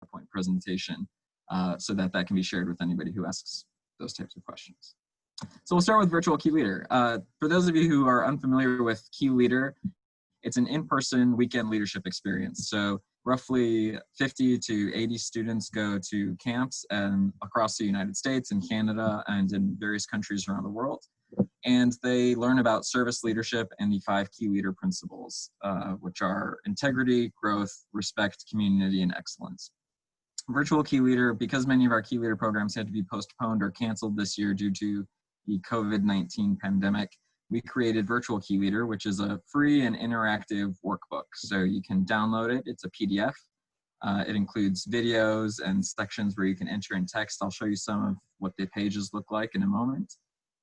PowerPoint presentation so that that can be shared with anybody who asks those types of questions. So we'll start with Virtual Key Leader. For those of you who are unfamiliar with Key Leader, it's an in-person weekend leadership experience. So roughly 50 to 80 students go to camps and across the United States and Canada and in various countries around the world. And they learn about service leadership and the 5 key leader principles, which are integrity, growth, respect, community, and excellence. Virtual Key Leader, because many of our Key Leader programs had to be postponed or canceled this year due to the COVID-19 pandemic, we created Virtual Key Leader, which is a free and interactive workbook. So you can download it. It's a PDF. It includes videos and sections where you can enter in text. I'll show you some of what the pages look like in a moment.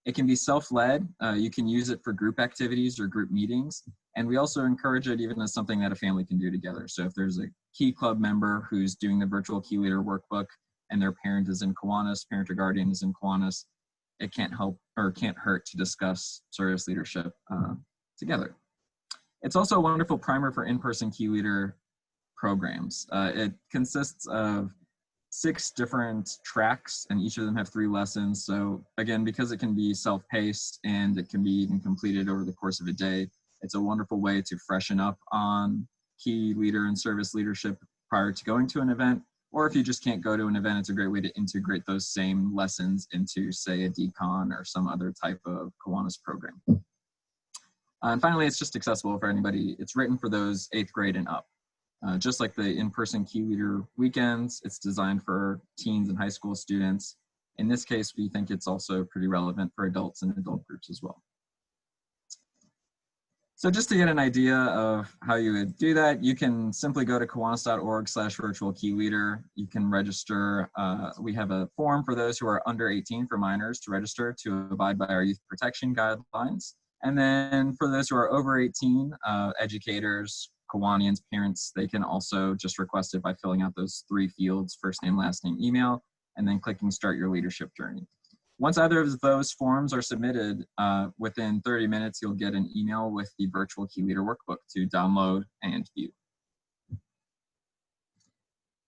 It can be self-led. You can use it for group activities or group meetings. And we also encourage it even as something that a family can do together. So if there's a Key Club member who's doing the Virtual Key Leader workbook and their parent is in Kiwanis, parent or guardian is in Kiwanis, it can't help or can't hurt to discuss service leadership together. It's also a wonderful primer for in-person Key Leader programs. It consists of 6 different tracks, and each of them have 3 lessons. So again, because it can be self-paced and it can be even completed over the course of a day, it's a wonderful way to freshen up on Key Leader and service leadership prior to going to an event. Or if you just can't go to an event, it's a great way to integrate those same lessons into, say, a decon or some other type of Kiwanis program. And finally, it's just accessible for anybody. It's written for those 8th grade and up. Just like the in-person Key Leader weekends, it's designed for teens and high school students. In this case, we think it's also pretty relevant for adults and adult groups as well. So just to get an idea of how you would do that, you can simply go to kiwanis.org/virtualkeyleader. You can register. We have a form for those who are under 18 for minors to register to abide by our youth protection guidelines. And then for those who are over 18, educators, Kiwanians, parents, they can also just request it by filling out those 3 fields, first name, last name, email, and then clicking Start Your Leadership Journey. Once either of those forms are submitted, within 30 minutes, you'll get an email with the Virtual Key Leader workbook to download and view.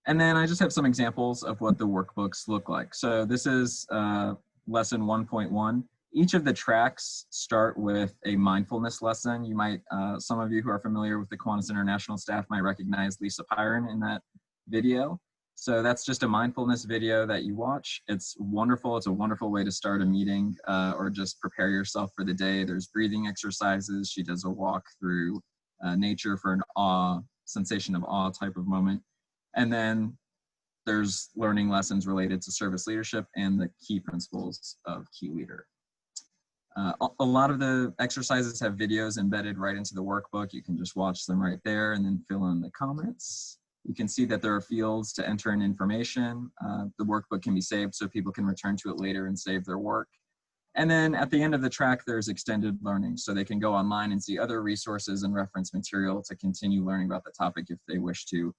And then I just have some examples of what the workbooks look like. So this is lesson 1.1. Each of the tracks start with a mindfulness lesson. You might, some of you who are familiar with the Kiwanis International staff might recognize Lisa Pyron in that video. So that's just a mindfulness video that you watch. It's wonderful. It's a wonderful way to start a meeting or just prepare yourself for the day. There's breathing exercises. She does a walk through nature for an awe, sensation of awe type of moment. And then there's learning lessons related to service leadership and the key principles of Key Leader. A lot of the exercises have videos embedded right into the workbook. You can just watch them right there and then fill in the comments. You can see that there are fields to enter in information. The workbook can be saved so people can return to it later and save their work. And then at the end of the track, there's extended learning. So they can go online and see other resources and reference material to continue learning about the topic if they wish to,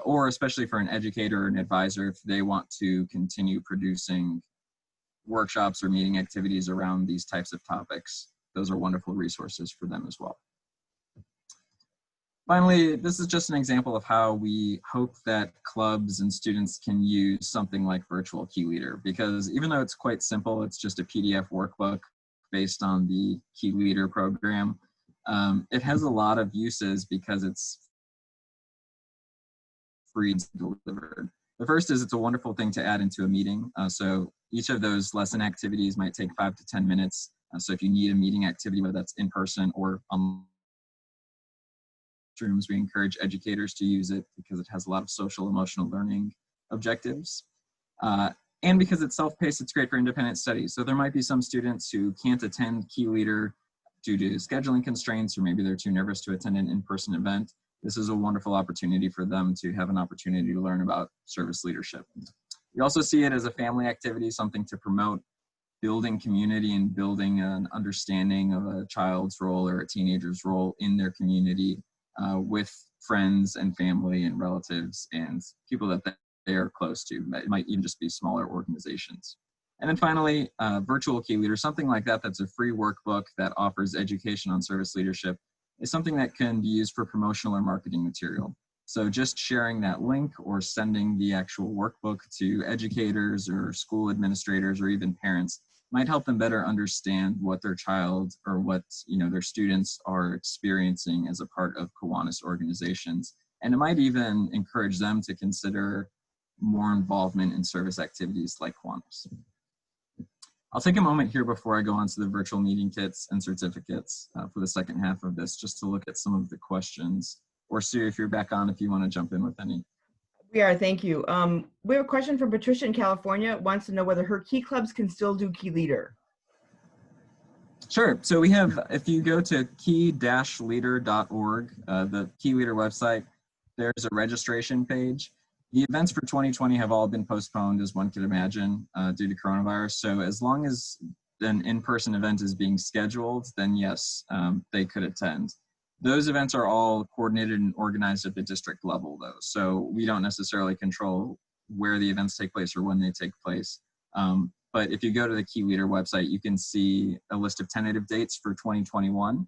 or especially for an educator or an advisor, if they want to continue producing workshops or meeting activities around these types of topics. Those are wonderful resources for them as well. Finally, this is just an example of how we hope that clubs and students can use something like Virtual Key Leader, because even though it's quite simple, it's just a PDF workbook based on the Key Leader program. It has a lot of uses because it's free and delivered. The first is it's a wonderful thing to add into a meeting. So each of those lesson activities might take 5 to 10 minutes. So if you need a meeting activity, whether that's in person or on rooms, we encourage educators to use it because it has a lot of social emotional learning objectives. And because it's self-paced, it's great for independent studies. So there might be some students who can't attend Key Leader due to scheduling constraints, or maybe they're too nervous to attend an in-person event. This is a wonderful opportunity for them to have an opportunity to learn about service leadership. We also see it as a family activity, something to promote building community and building an understanding of a child's role or a teenager's role in their community with friends and family and relatives and people that they are close to. It might even just be smaller organizations. And then finally, Virtual Key Leader, something like that that's a free workbook that offers education on service leadership, is something that can be used for promotional or marketing material. So just sharing that link or sending the actual workbook to educators or school administrators or even parents might help them better understand what their child or what their students are experiencing as a part of Kiwanis organizations. And it might even encourage them to consider more involvement in service activities like Kiwanis. I'll take a moment here before I go on to the virtual meeting kits and certificates for the second half of this, just to look at some of the questions. Or Sue, if you're back on, if you want to jump in with any. We are, thank you. We have a question from Patricia in California, wants to know whether her Key Clubs can still do Key Leader. Sure, so we have, if you go to key-leader.org, the Key Leader website, there's a registration page. The events for 2020 have all been postponed, as one could imagine, due to coronavirus. So as long as an in-person event is being scheduled, then yes, they could attend. Those events are all coordinated and organized at the district level, though. So we don't necessarily control where the events take place or when they take place. But if you go to the Key Leader website, you can see a list of tentative dates for 2021.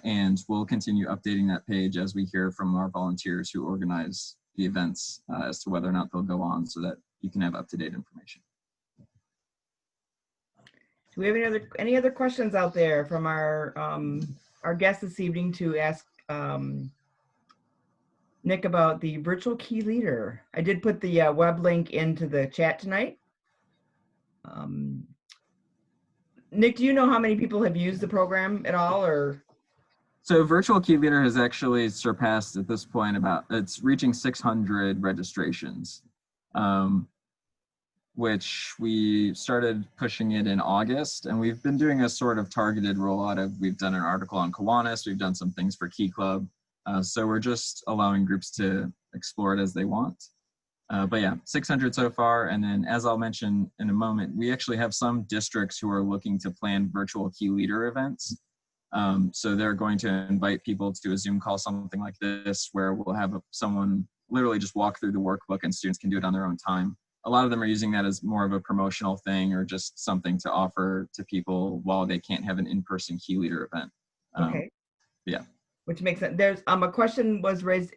And we'll continue updating that page as we hear from our volunteers who organize the events as to whether or not they'll go on, so that you can have up-to-date information. Do we have any other questions out there from our guest this evening to ask Nick about the virtual Key Leader? I did put the web link into the chat tonight. Nick, do you know how many people have used the program at all, or? So virtual Key Leader has actually surpassed at this point it's reaching 600 registrations, which we started pushing it in August, and we've been doing a sort of targeted rollout we've done an article on Kiwanis, we've done some things for Key Club, so we're just allowing groups to explore it as they want. But yeah, 600 so far, and then as I'll mention in a moment, we actually have some districts who are looking to plan virtual Key Leader events. So they're going to invite people to a Zoom call, something like this, where we'll have someone literally just walk through the workbook and students can do it on their own time. A lot of them are using that as more of a promotional thing or just something to offer to people while they can't have an in-person Key Leader event. Okay. Yeah. Which makes sense. There's a question was raised,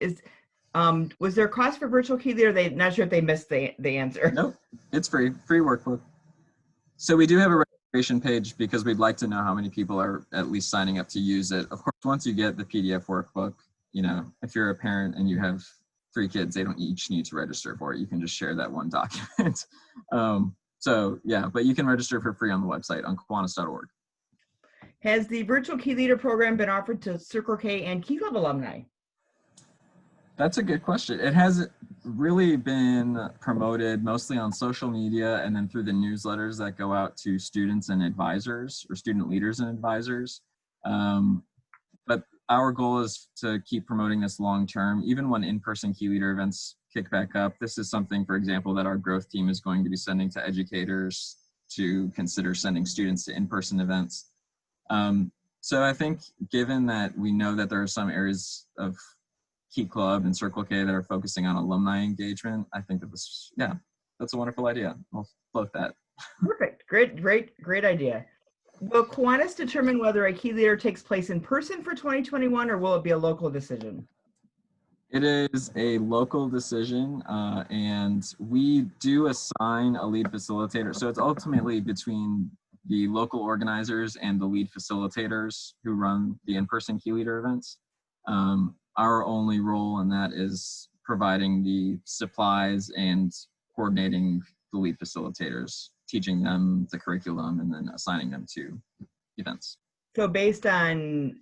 was there a cost for virtual Key Leader? They're not sure if they missed the answer. Nope, it's free workbook. So we do have a registration page because we'd like to know how many people are at least signing up to use it. Of course, once you get the PDF workbook, if you're a parent and you have 3 kids, they don't each need to register for it. You can just share that one document. So yeah, but you can register for free on the website on Kiwanis.org. Has the virtual Key Leader program been offered to Circle K and Key Club alumni? That's a good question. It has really been promoted mostly on social media and then through the newsletters that go out to students and advisors, or student leaders and advisors. But our goal is to keep promoting this long term, even when in-person Key Leader events kick back up. This is something, for example, that our growth team is going to be sending to educators to consider sending students to in-person events. So I think, given that we know that there are some areas of Key Club and Circle K that are focusing on alumni engagement, I think that that's a wonderful idea. I'll float that. Perfect. Great idea. Will Kiwanis determine whether a Key Leader takes place in person for 2021, or will it be a local decision? It is a local decision, and we do assign a lead facilitator. So it's ultimately between the local organizers and the lead facilitators who run the in-person Key Leader events. Our only role in that is providing the supplies and coordinating the lead facilitators, teaching them the curriculum, and then assigning them to events. So based on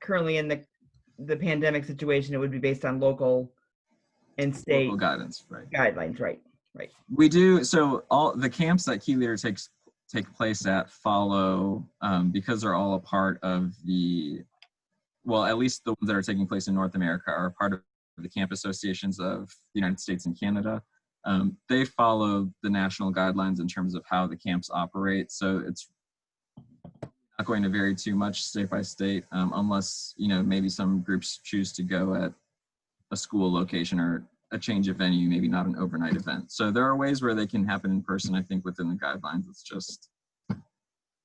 currently in the pandemic situation, it would be based on local and state local guidance, right? Guidelines, right? We do, so all the camps that Key Leader take place at follow, because they're all a part of well, at least the ones that are taking place in North America are a part of the camp associations of the United States and Canada. They follow the national guidelines in terms of how the camps operate. So it's not going to vary too much state by state, unless, maybe some groups choose to go at a school location or a change of venue, maybe not an overnight event. So there are ways where they can happen in person, I think, within the guidelines. It's just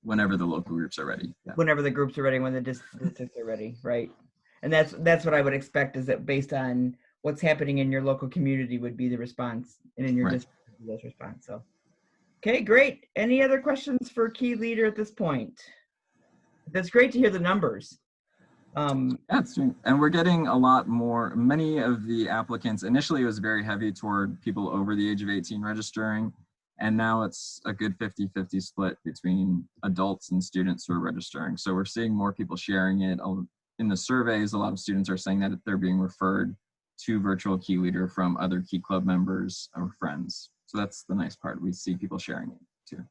whenever the local groups are ready. Yeah. Whenever the groups are ready, when the districts are ready, right? And that's what I would expect, is that based on what's happening in your local community would be the response, and in your Right. district would be the response. So, okay, great. Any other questions for Key Leader at this point? That's great to hear the numbers. Yeah, and we're getting a lot more. Many of the applicants, initially it was very heavy toward people over the age of 18 registering, and now it's a good 50-50 split between adults and students who are registering. So we're seeing more people sharing it. In the surveys, a lot of students are saying that they're being referred to Virtual Key Leader from other Key Club members or friends. So that's the nice part. We see people sharing it too.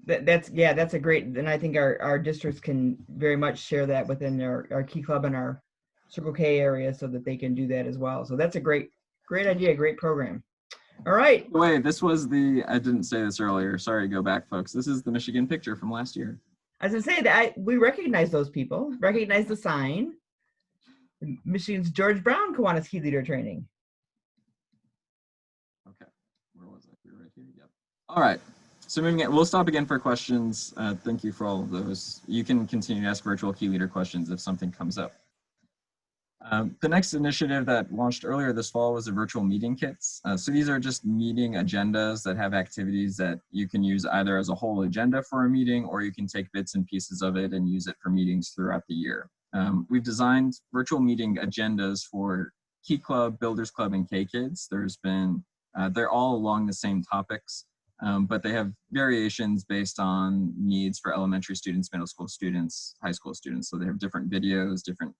That's a great, and I think our districts can very much share that within our Key Club and our Circle K area so that they can do that as well. So that's a great idea, great program. All right. By the way, this was I didn't say this earlier. Sorry, go back, folks. This is the Michigan picture from last year. As I say, that we recognize those people, recognize the sign. Michigan's George Brown Kiwanis Key Leader Training. Okay, where was I? We're right here. Yep. All right. So moving it, we'll stop again for questions. Thank you for all of those. You can continue to ask Virtual Key Leader questions if something comes up. The next initiative that launched earlier this fall was the virtual meeting kits. So these are just meeting agendas that have activities that you can use either as a whole agenda for a meeting, or you can take bits and pieces of it and use it for meetings throughout the year. We've designed virtual meeting agendas for Key Club, Builders Club, and K-Kids. They're all along the same topics, but they have variations based on needs for elementary students, middle school students, high school students. So they have different videos, different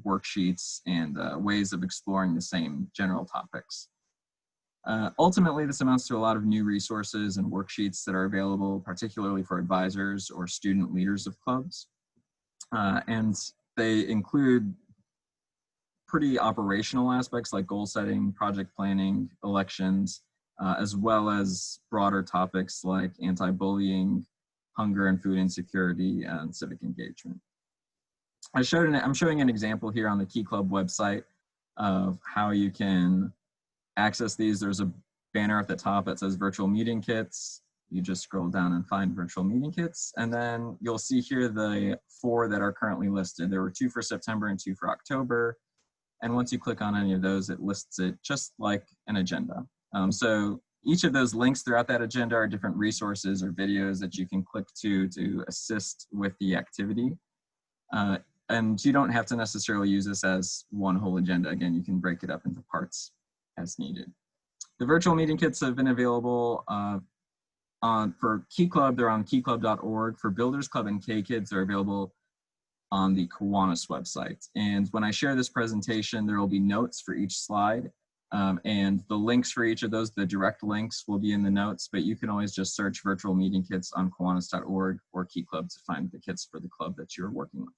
worksheets, and ways of exploring the same general topics. Ultimately, this amounts to a lot of new resources and worksheets that are available, particularly for advisors or student leaders of clubs. And they include pretty operational aspects like goal setting, project planning, elections, as well as broader topics like anti-bullying, hunger and food insecurity, and civic engagement. I'm showing an example here on the Key Club website of how you can access these. There's a banner at the top that says virtual meeting kits. You just scroll down and find virtual meeting kits. And then you'll see here the 4 that are currently listed. There were 2 for September and 2 for October. And once you click on any of those, it lists it just like an agenda. So each of those links throughout that agenda are different resources or videos that you can click to assist with the activity. And you don't have to necessarily use this as one whole agenda. Again, you can break it up into parts as needed. The virtual meeting kits have been available for Key Club, they're on keyclub.org. For Builders Club and K-Kids, they're available on the Kiwanis website. And when I share this presentation, there will be notes for each slide. And the links for each of those, the direct links will be in the notes, but you can always just search virtual meeting kits on Kiwanis.org or Key Club to find the kits for the club that you're working with.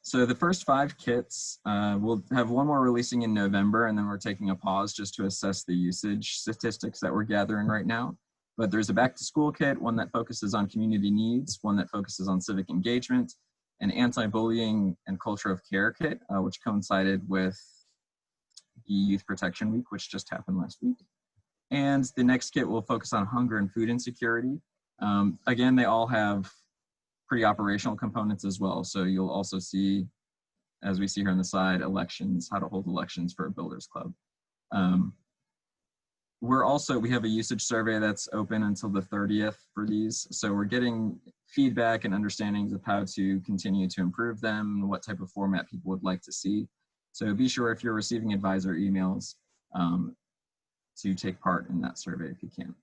So the first 5 kits, we'll have one more releasing in November, and then we're taking a pause just to assess the usage statistics that we're gathering right now. But there's a back to school kit, one that focuses on community needs, one that focuses on civic engagement, an anti-bullying and culture of care kit, which coincided with the Youth Protection Week, which just happened last week. And the next kit will focus on hunger and food insecurity. Again, they all have pretty operational components as well. So you'll also see, as we see here on the side, elections, how to hold elections for a Builders Club. We have a usage survey that's open until the 30th for these. So we're getting feedback and understandings of how to continue to improve them and what type of format people would like to see. So be sure if you're receiving advisor emails to take part in that survey if you can.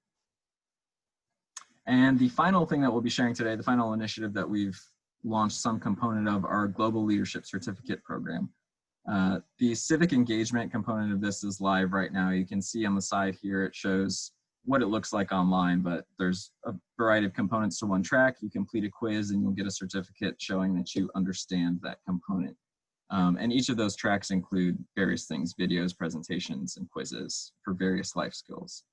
And the final thing that we'll be sharing today, the final initiative that we've launched some component of, our Global Leadership Certificate Program. The civic engagement component of this is live right now. You can see on the side here, it shows what it looks like online, but there's a variety of components to one track. You complete a quiz and you'll get a certificate showing that you understand that component. And each of those tracks include various things, videos, presentations, and quizzes for various life skills.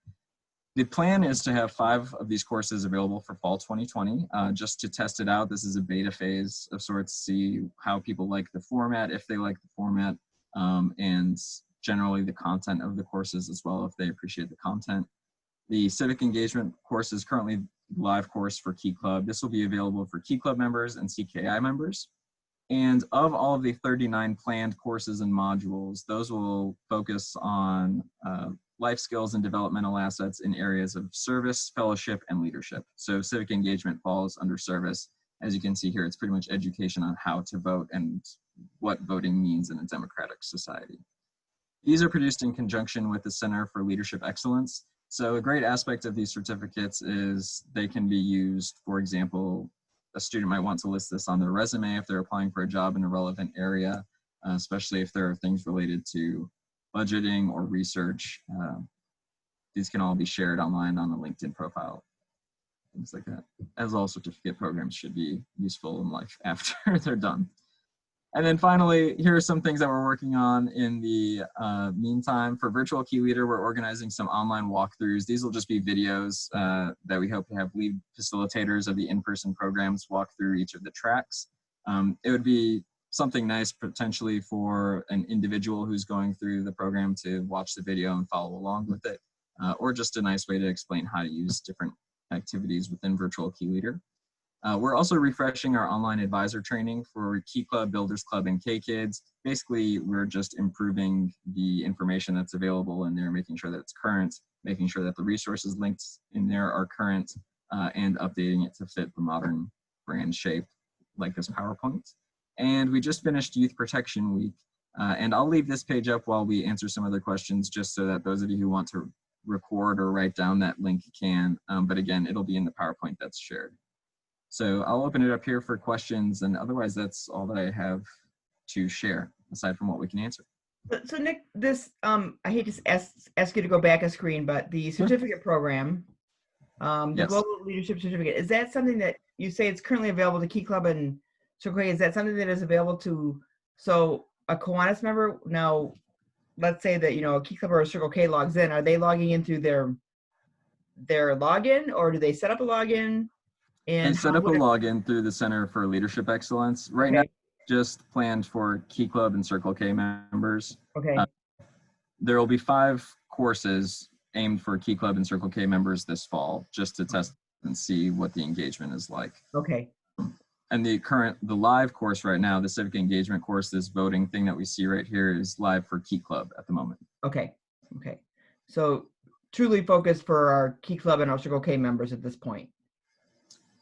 The plan is to have 5 of these courses available for fall 2020, just to test it out. This is a beta phase of sorts, see how people like the format, if they like the format, and generally the content of the courses as well, if they appreciate the content. The civic engagement course is currently live course for Key Club. This will be available for Key Club members and CKI members. And of all of the 39 planned courses and modules, those will focus on life skills and developmental assets in areas of service, fellowship, and leadership. So civic engagement falls under service. As you can see here, it's pretty much education on how to vote and what voting means in a democratic society. These are produced in conjunction with the Center for Leadership Excellence. So a great aspect of these certificates is they can be used, for example, a student might want to list this on their resume if they're applying for a job in a relevant area, especially if there are things related to budgeting or research. These can all be shared online on a LinkedIn profile, things like that. As all certificate programs should be useful in life after they're done. And then finally, here are some things that we're working on in the meantime. For Virtual Key Leader, we're organizing some online walkthroughs. These will just be videos that we hope to have lead facilitators of the in-person programs walk through each of the tracks. It would be something nice potentially for an individual who's going through the program to watch the video and follow along with it, or just a nice way to explain how to use different activities within Virtual Key Leader. We're also refreshing our online advisor training for Key Club, Builders Club, and K-Kids. Basically, we're just improving the information that's available in there, making sure that it's current, making sure that the resources linked in there are current, and updating it to fit the modern brand shape like this PowerPoint. And we just finished Youth Protection Week. And I'll leave this page up while we answer some other questions, just so that those of you who want to record or write down that link can. But again, it'll be in the PowerPoint that's shared. So I'll open it up here for questions, and otherwise that's all that I have to share, aside from what we can answer. So Nick, this, I hate to ask you to go back a screen, but the certificate program, the Yes. Global Leadership Certificate, is that something that you say it's currently available to Key Club and Circle K? Is that something that is available to, so a Kiwanis member, now, let's say that, you know, a Key Club or a Circle K logs in, are they logging in through their login, or do they set up a login? And set up a login through the Center for Leadership Excellence. Right now, just planned for Key Club and Circle K members. Okay. There will be 5 courses aimed for Key Club and Circle K members this fall, just to test and see what the engagement is like. Okay. And the live course right now, the civic engagement course, this voting thing that we see right here, is live for Key Club at the moment. Okay. Okay. So truly focused for our Key Club and our Circle K members at this point.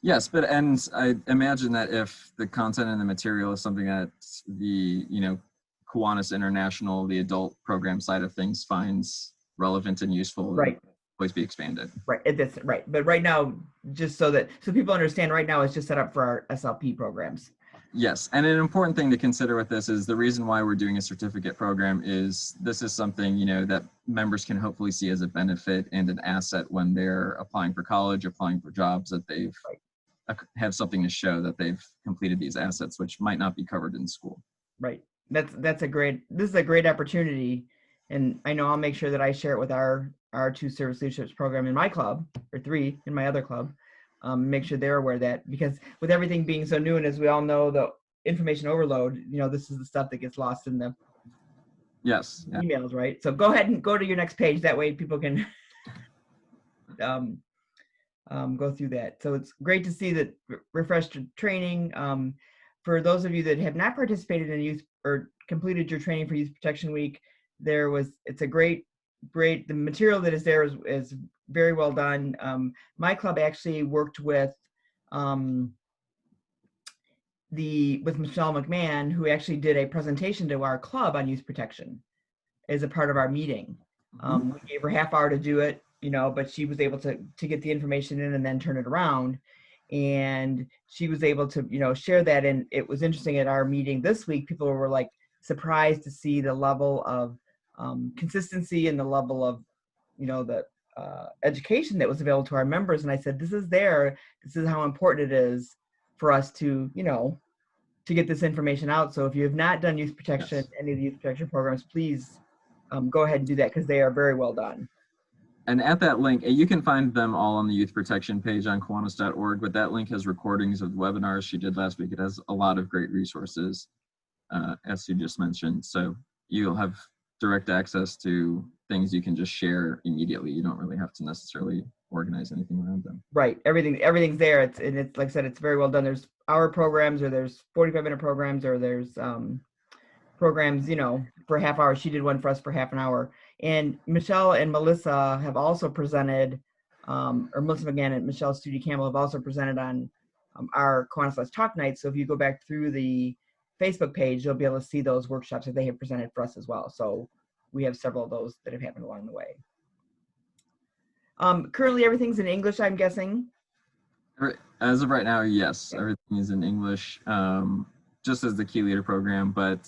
Yes, and I imagine that if the content and the material is something that the, you know, Kiwanis International, the adult program side of things, finds relevant and useful, right, always be expanded. Right, that's right. But right now, just so people understand, right now it's just set up for our SLP programs. Yes, and an important thing to consider with this is the reason why we're doing a certificate program is this is something, you know, that members can hopefully see as a benefit and an asset when they're applying for college, applying for jobs, that they've have something to show that they've completed these assets, which might not be covered in school. Right. This is a great opportunity. And I know I'll make sure that I share it with our 2 service leaderships program in my club, or 3 in my other club, make sure they're aware of that, because with everything being so new, and as we all know, the information overload, you know, this is the stuff that gets lost in the emails, right? So go ahead and go to your next page. That way people can go through that. So it's great to see that refreshed training. For those of you that have not participated in youth or completed your training for Youth Protection Week, it's a great, the material that is there is very well done. My club actually worked with Michelle McMahon, who actually did a presentation to our club on youth protection as a part of our meeting. We gave her half hour to do it, you know, but she was able to get the information in and then turn it around. And she was able to, you know, share that. And it was interesting at our meeting this week, people were like surprised to see the level of consistency and the level of, you know, the education that was available to our members. And I said, this is how important it is for us to, you know, to get this information out. So if you have not done youth protection, any of the youth protection programs, please go ahead and do that, because they are very well done. And at that link, you can find them all on the youth protection page on Kiwanis.org, but that link has recordings of webinars she did last week. It has a lot of great resources, as you just mentioned. So you'll have direct access to things you can just share immediately. You don't really have to necessarily organize anything around them. Right. Everything's there. It's like I said, it's very well done. There's hour programs, or there's 45-minute programs, or there's programs, for a half hour. She did one for us for half an hour. And Michelle and Melissa have also presented, or Melissa McGann and Michelle Studi Campbell have also presented on our Kiwanis Let's Talk nights. So if you go back through the Facebook page, you'll be able to see those workshops that they have presented for us as well. So we have several of those that have happened along the way. Currently everything's in English, I'm guessing. As of right now, yes, everything is in English, just as the Key Leader program. But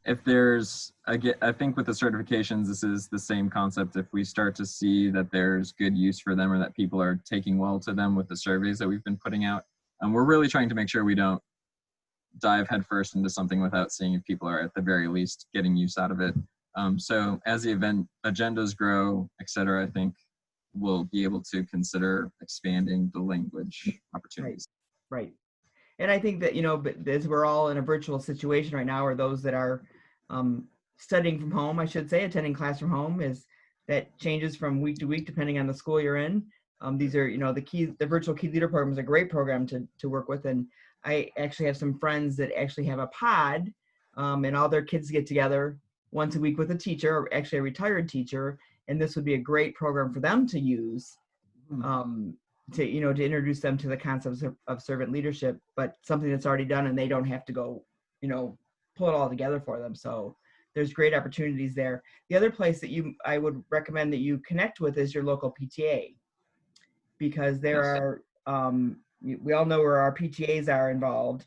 if there's, I think with the certifications, this is the same concept. If we start to see that there's good use for them, or that people are taking well to them with the surveys that we've been putting out, we're really trying to make sure we don't dive headfirst into something without seeing if people are at the very least getting use out of it. So as the event agendas grow, et cetera, I think we'll be able to consider expanding the language opportunities. Right. And I think that, but as we're all in a virtual situation right now, or those that are studying from home, I should say, attending class from home, is that changes from week to week depending on the school you're in. These are, the virtual Key Leader program is a great program to work with. And I actually have some friends that actually have a pod, and all their kids get together once a week with a teacher, or actually a retired teacher. And this would be a great program for them to use, to introduce them to the concepts of servant leadership, but something that's already done, and they don't have to go, pull it all together for them. So there's great opportunities there. The other place that I would recommend that you connect with is your local PTA, because there are, we all know where our PTAs are involved,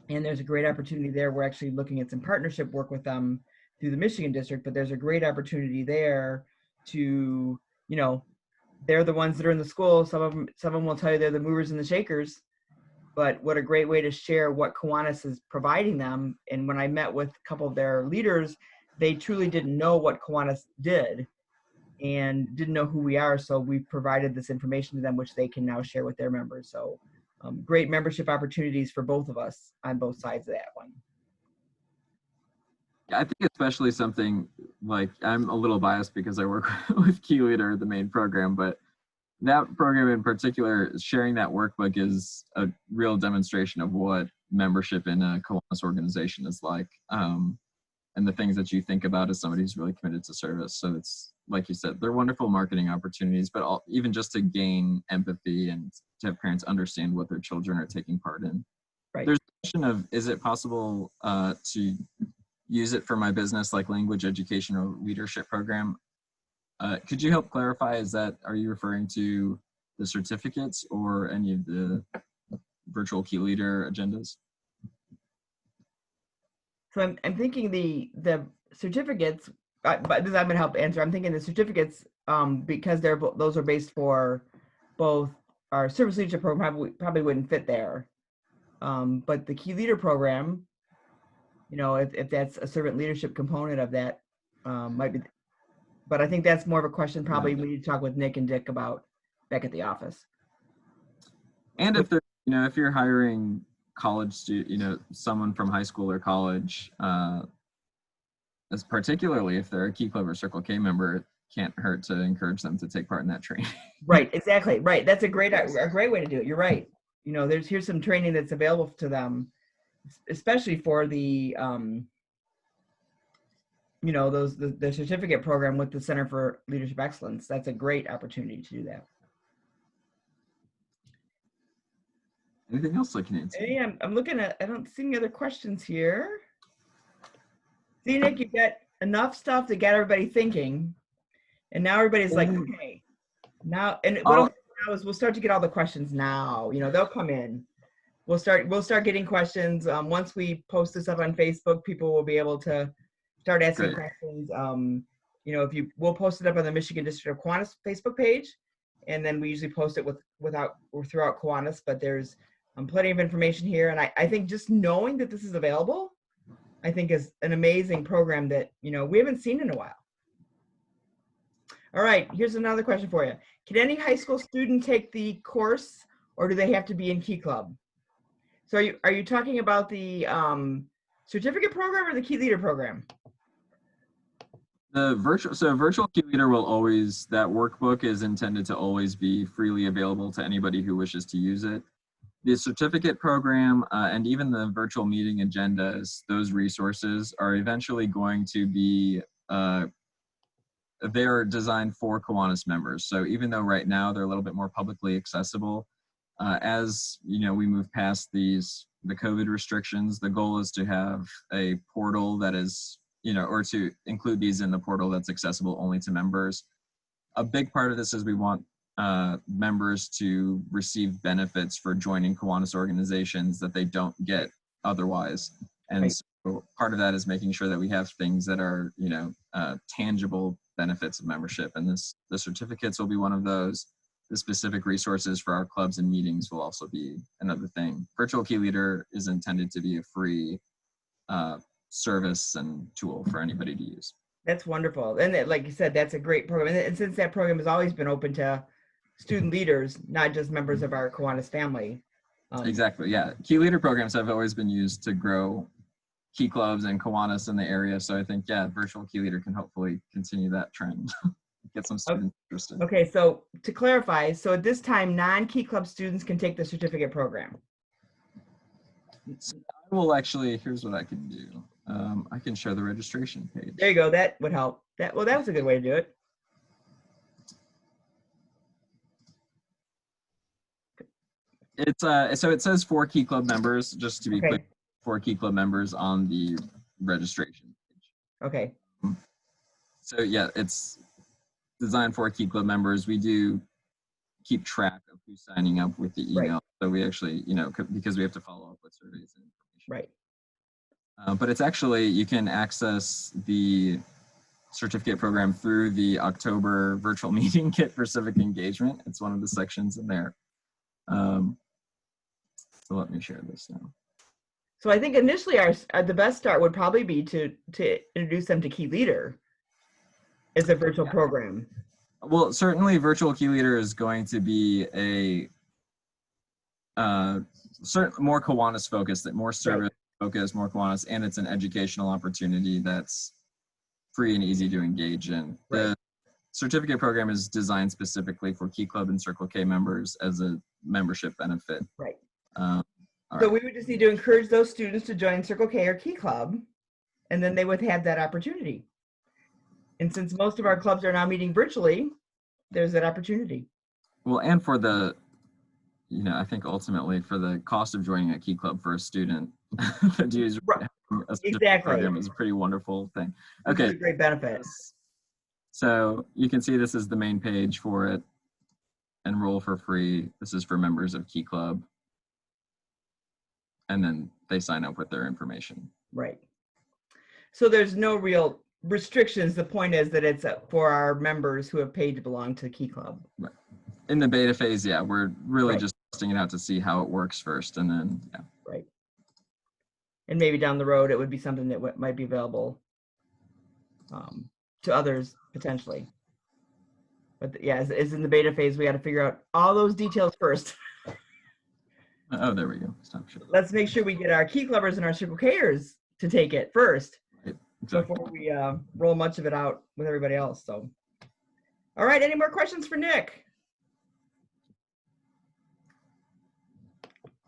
and there's a great opportunity there. We're actually looking at some partnership work with them through the Michigan district, but there's a great opportunity there to, they're the ones that are in the school. Some of them will tell you they're the movers and the shakers, but what a great way to share what Kiwanis is providing them. And when I met with a couple of their leaders, they truly didn't know what Kiwanis did and didn't know who we are. So we provided this information to them, which they can now share with their members. So great membership opportunities for both of us on both sides of that one. I think especially something like, I'm a little biased because I work with Key Leader, the main program, but that program in particular, sharing that workbook is a real demonstration of what membership in a Kiwanis organization is like, and the things that you think about as somebody who's really committed to service. So it's, like you said, they're wonderful marketing opportunities, but even just to gain empathy and to have parents understand what their children are taking part in. Right. There's a question of, is it possible to use it for my business, like language education or leadership program? Could you help clarify, are you referring to the certificates or any of the virtual Key Leader agendas? So I'm thinking the certificates, but this I'm going to help answer. I'm thinking the certificates, because those are based for both our service leadership program, probably wouldn't fit there. But the Key Leader program, if that's a servant leadership component of that, might be. But I think that's more of a question probably we need to talk with Nick and Dick about back at the office. And if they're, if you're hiring college student, someone from high school or college, as particularly if they're a Key Club or Circle K member, it can't hurt to encourage them to take part in that training. Right, exactly. Right. That's a great way to do it. You're right. Here's some training that's available to them, especially for the the certificate program with the Center for Leadership Excellence. That's a great opportunity to do that. Anything else I can answer? Hey, I'm looking at, I don't see any other questions here. See, Nick, you've got enough stuff to get everybody thinking. And now everybody's like, okay, now, and what I'll do now is we'll start to get all the questions now. They'll come in. We'll start getting questions. Once we post this up on Facebook, people will be able to start asking questions. We'll post it up on the Michigan District of Kiwanis Facebook page, and then we usually post it throughout Kiwanis, but there's plenty of information here. And I think just knowing that this is available, I think is an amazing program that, we haven't seen in a while. All right, here's another question for you. Can any high school student take the course, or do they have to be in Key Club? So are you talking about the certificate program or the Key Leader program? The virtual key leader will always, that workbook is intended to always be freely available to anybody who wishes to use it. The certificate program and even the virtual meeting agendas, those resources are eventually going to be, they are designed for Kiwanis members. So even though right now they're a little bit more publicly accessible, as you know, we move past the COVID restrictions, the goal is to have a portal that is, you know, or to include these in the portal that's accessible only to members. A big part of this is we want members to receive benefits for joining Kiwanis organizations that they don't get otherwise. And Right. so part of that is making sure that we have things that are, you know, tangible benefits of membership. And the certificates will be one of those. The specific resources for our clubs and meetings will also be another thing. Virtual Key Leader is intended to be a free service and tool for anybody to use. That's wonderful. And like you said, that's a great program. And since that program has always been open to student leaders, not just members of our Kiwanis family. Exactly, yeah. Key Leader programs have always been used to grow key clubs and Kiwanis in the area. So I think, yeah, Virtual Key Leader can hopefully continue that trend. Get some students interested. Okay, so to clarify, so at this time, non-Key Club students can take the certificate program. So I will actually, here's what I can do. I can show the registration page. There you go, that would help. That was a good way to do it. It's so it says for Key Club members, just to be clear, for Key Club members on the registration page. Okay. So yeah, it's designed for Key Club members. We do keep track of who's signing up with the email. Right. So we actually, you know, because we have to follow up with surveys and information. Right. But it's actually, you can access the certificate program through the October virtual meeting kit for civic engagement. It's one of the sections in there. So let me share this now. So I think initially the best start would probably be to introduce them to Key Leader as a virtual program. Well, certainly Virtual Key Leader is going to be a more Kiwanis focused, more service focused, more Kiwanis, and it's an educational opportunity that's free and easy to engage in. Right. The certificate program is designed specifically for Key Club and Circle K members as a membership benefit. Right. So we would just need to encourage those students to join Circle K or Key Club, and then they would have that opportunity. And since most of our clubs are now meeting virtually, there's that opportunity. Well, and for the, you know, I think ultimately for the cost of joining a Key Club for a student, the dues a certificate program is a pretty wonderful thing. Okay. It's a great benefit. So you can see this is the main page for it. Enroll for free. This is for members of Key Club. And then they sign up with their information. Right. So there's no real restrictions. The point is that it's for our members who have paid to belong to Key Club. Right. In the beta phase, yeah, we're really just testing it out to see how it works first, and then, yeah. Right. And maybe down the road, it would be something that might be available to others potentially. But yeah, as in the beta phase, we got to figure out all those details first. Oh, there we go. Stop sharing. Let's make sure we get our Key Clubbers and our Circle Kers to take it first, right. Exactly. Before we roll much of it out with everybody else. So, all right, any more questions for Nick?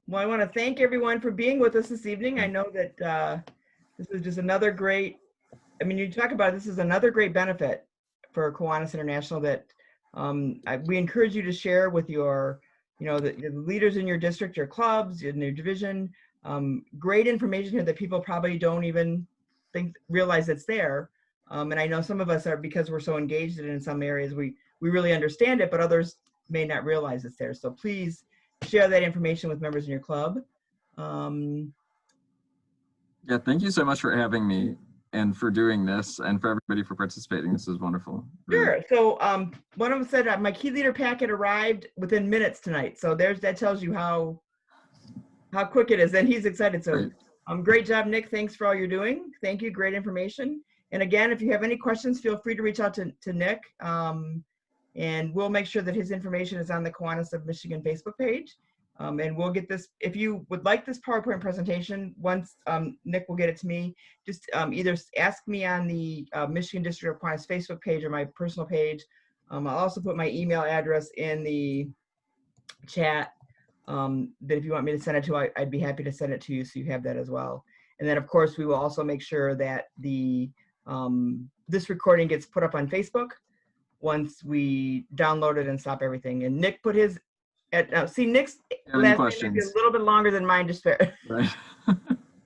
Well, I want to thank everyone for being with us this evening. I know that this is just another great, I mean, you talk about this is another great benefit for Kiwanis International that we encourage you to share with your, you know, the leaders in your district, your clubs, in your division. Great information here that people probably don't even realize it's there. And I know some of us are, because we're so engaged in some areas, we really understand it, but others may not realize it's there. So please share that information with members in your club. Yeah, thank you so much for having me and for doing this, and for everybody for participating. This is wonderful. Sure. So one of them said my Key Leader packet arrived within minutes tonight. So that tells you how quick it is, and he's excited. So great job, Nick. Thanks for all you're doing. Thank you. Great information. And again, if you have any questions, feel free to reach out to Nick. And we'll make sure that his information is on the Kiwanis of Michigan Facebook page. And we'll get this, if you would like this PowerPoint presentation, once Nick will get it to me, just either ask me on the Michigan District of Kiwanis Facebook page or my personal page. I'll also put my email address in the chat, that if you want me to send it to, I'd be happy to send it to you so you have that as well. And then of course we will also make sure that the this recording gets put up on Facebook once we download it and stop everything. And Nick put his see, Nick's last name might be a little bit longer than mine, just fair. Right.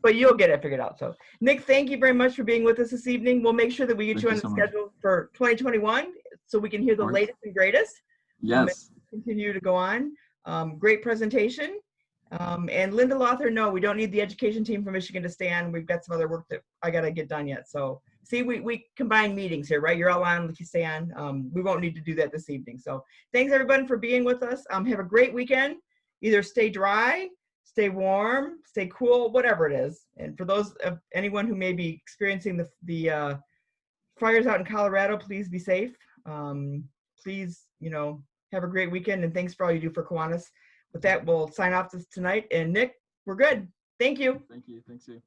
But you'll get it figured out. So Nick, thank you very much for being with us this evening. We'll make sure that we get you on the schedule for 2021 so we can hear the latest and greatest. Yes. Continue to go on. Great presentation. And Linda Lother, no, we don't need the education team from Michigan to stay on. We've got some other work that I got to get done yet. So see, we combine meetings here, right? You're all on if you stay on. We won't need to do that this evening. So thanks everybody for being with us. Have a great weekend. Either stay dry, stay warm, stay cool, whatever it is. And for those of anyone who may be experiencing the fires out in Colorado, please be safe. Please, have a great weekend, and thanks for all you do for Kiwanis. With that, we'll sign off tonight. And Nick, we're good. Thank you. Thank you. Thanks, you.